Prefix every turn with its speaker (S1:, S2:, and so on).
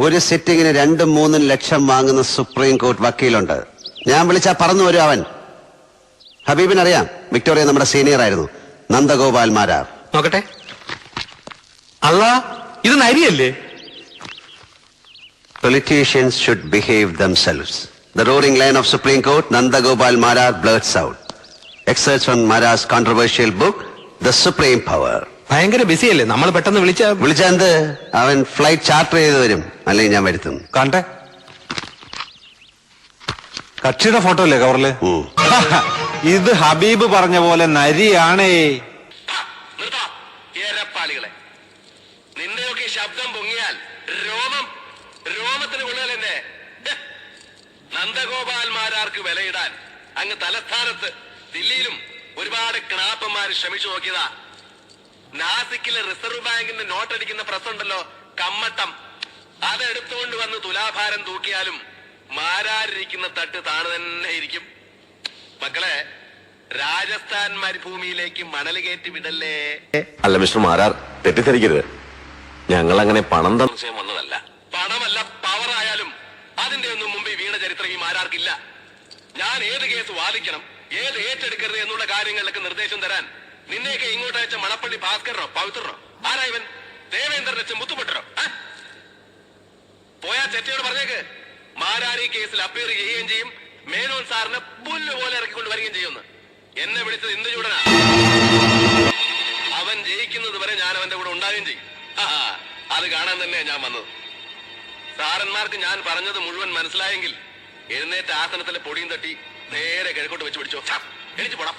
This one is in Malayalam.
S1: ഒരു സിറ്റിങ്ങിന് 2-3 ലക്ഷം വാങ്ങുന്ന സുപ്രീം കോർട്ട് വക്കീലുണ്ട്. ഞാൻ വിളിച്ചാ പറന്നു വരും അവൻ. ഹബീബിനറിയാം, വിക്ടോറിയ നമ്മുടെ സീനിയർ ആയിരുന്നു. നന്ദഗോപാൽ മാരാർ.
S2: നോക്കട്ടെ. അല്ല, ഇത് നരിയല്ലേ?
S1: Politicians should behave themselves. The roaring lion of Supreme Court, Nandagopal Marar, blurts out. Excerpts from Marar's controversial book, The Supreme Power.
S2: ഭയങ്കര ബിസിയല്ലേ? നമ്മൾ പെട്ടെന്ന്
S1: വിളിച്ചെന്ത്? അവൻ ഫ്ലൈറ്റ് ചാർട്ടർ ചെയ്ത് വരും, അല്ലെങ്കിൽ ഞാൻ വരുത്തും.
S3: കാണട്ടെ. കക്ഷിയുടെ ഫോട്ടോ അല്ലേ കവറില്? ഇത് ഹബീബ് പറഞ്ഞ പോലെ നരിയാണേ.
S4: നിന്റെയൊക്കെ ശബ്ദം പൊങ്ങിയാൽ രോമത്തിന് കൊള്ളുകയല്ലേ? നന്ദഗോപാൽ മാരാർക്ക് വിലയിടാൻ അങ്ങ് തലസ്ഥാനത്ത് ദില്ലിയിലും ഒരുപാട് ക്ലാപ്പന്മാര് ശ്രമിച്ചു നോക്കിയതാ. നാസിക്കിലെ റിസർവ് ബാങ്കിന്റെ നോട്ടടിക്കുന്ന പ്രസ് ഉണ്ടല്ലോ, കമ്മട്ടം, അതെടുത്തുകൊണ്ട് വന്ന് തുലാഭാരം തൂക്കിയാലും മാരാരിരിക്കുന്ന തട്ട് താണു തന്നെ ഇരിക്കും. മക്കളെ, രാജസ്ഥാൻ മരുഭൂമിയിലേക്ക് മണൽ കയറ്റി വിടല്ലേ.
S5: അല്ല മിസ്റ്റർ മാരാർ, തെറ്റിദ്ധരിക്കരുത്. ഞങ്ങൾ അങ്ങനെ പണം സംശയം വന്നതല്ല.
S4: പണമല്ല, പവറായാലും അതിന്റെ ഒന്നും മുമ്പേ വീണ ചരിത്രം ഈ മാരാർക്കില്ല. ഞാൻ ഏത് കേസ് വാദിക്കണം, ഏത് ഏറ്റെടുക്കരുത് എന്നുള്ള കാര്യങ്ങളിലൊക്കെ നിർദ്ദേശം തരാൻ നിന്നെയൊക്കെ ഇങ്ങോട്ട് അയച്ച മണപ്പള്ളി ഭാസ്കരനോ പവിത്രനോ ആരാ ഇവൻ? ദേവേന്ദ്രൻ വെച്ച് മുത്തുപെട്ടനോ? പോയാ ചെറ്റയോട് പറഞ്ഞേക്ക്, മാരാരി കേസിൽ അപ്പീർ ചെയ്യുകയും ചെയ്യും, മേനോൻ സാറിന് പുല്ല് പോലെ ഇറക്കിക്കൊണ്ട് വരികയും ചെയ്യുമെന്ന്. എന്നെ വിളിച്ചത് ഇന്ദു ചൂടനാ. അവൻ ജയിക്കുന്നത് വരെ ഞാൻ അവന്റെ കൂടെ ഉണ്ടാകുകയും ചെയ്യും. അത് കാണാൻ തന്നെ ഞാൻ വന്നത്. സാറന്മാർക്ക് ഞാൻ പറഞ്ഞത് മുഴുവൻ മനസ്സിലായെങ്കിൽ എഴുന്നേറ്റ ആസനത്തിലെ പൊടിയും തട്ടി നേരെ കിഴക്കോട്ട് വെച്ച് പിടിച്ചോ. എണിച്ചു പോടാം.